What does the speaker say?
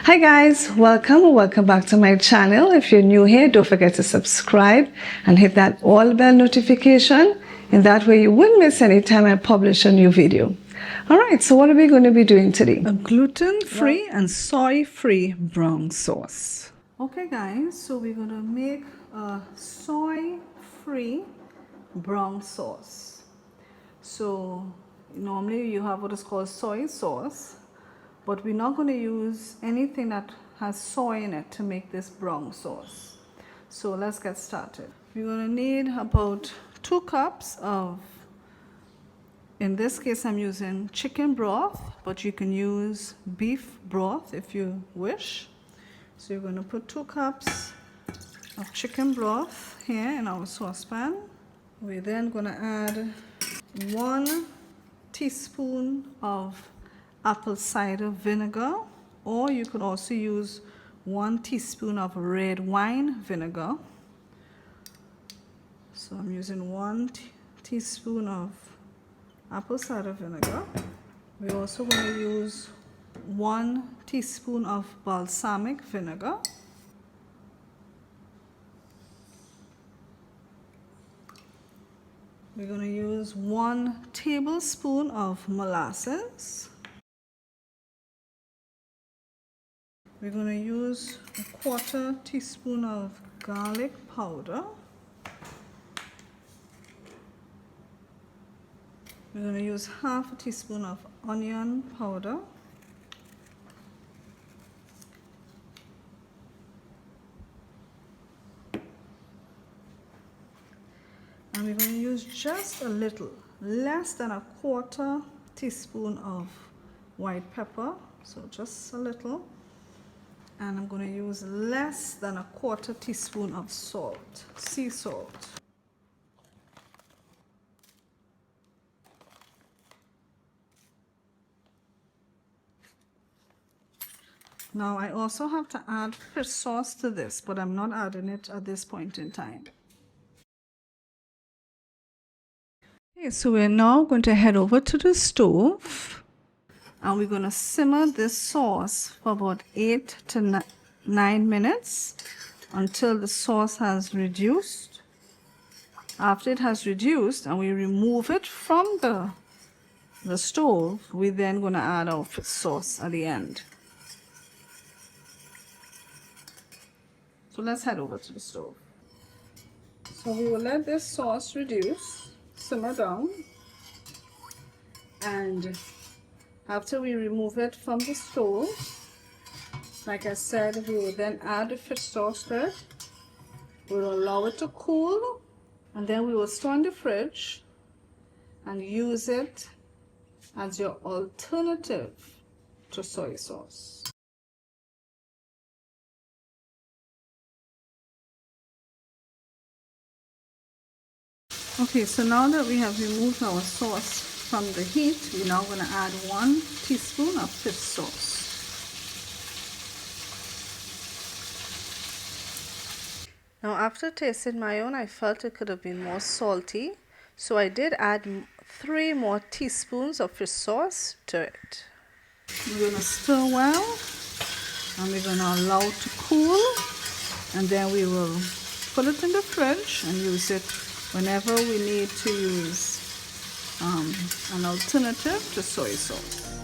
Hi guys, welcome back to my channel. If you're new here, don't forget to subscribe and hit that all bell notification. In that way you won't miss any time I publish a new video. Alright, so what are we going to be doing today? A gluten-free and soy-free brown sauce. Okay guys, so we're going to make a soy-free brown sauce. So normally you have what is called soy sauce, but we're not going to use anything that has soy in it to make this brown sauce. So let's get started. We're going to need about 2 cups of, in this case I'm using chicken broth, but you can use beef broth if you wish. So you're going to put 2 cups of chicken broth here in our saucepan. We're then going to add 1 teaspoon of apple cider vinegar, or you could also use 1 teaspoon of red wine vinegar. So I'm using 1 teaspoon of apple cider vinegar. We're also going to use 1 teaspoon of balsamic vinegar. We're going to use 1 tablespoon of molasses. We're going to use 1/4 teaspoon of garlic powder. We're going to use 1/2 teaspoon of onion powder. And we're going to use just a little, less than 1/4 teaspoon of white pepper, so just a little. And I'm going to use less than 1/4 teaspoon of salt, sea salt. Now I also have to add fish sauce to this, but I'm not adding it at this point in time. Okay, so we're now going to head over to the stove and we're going to simmer this sauce for about 8 to 9 minutes until the sauce has reduced. After it has reduced and we remove it from the stove, we're then going to add our fish sauce at the end. So let's head over to the stove. So we will let this sauce reduce, simmer down, and after we remove it from the stove, like I said, we will then add the fish sauce to it. We will allow it to cool, and then we will store in the fridge and use it as your alternative to soy sauce. Okay, so now that we have removed our sauce from the heat, we're now going to add 1 teaspoon of fish sauce. Now after tasting my own, I felt it could have been more salty, so I did add 3 more teaspoons of fish sauce to it. We're going to stir well, and we're going to allow it to cool, and then we will put it in the fridge and use it whenever we need to use an alternative to soy sauce.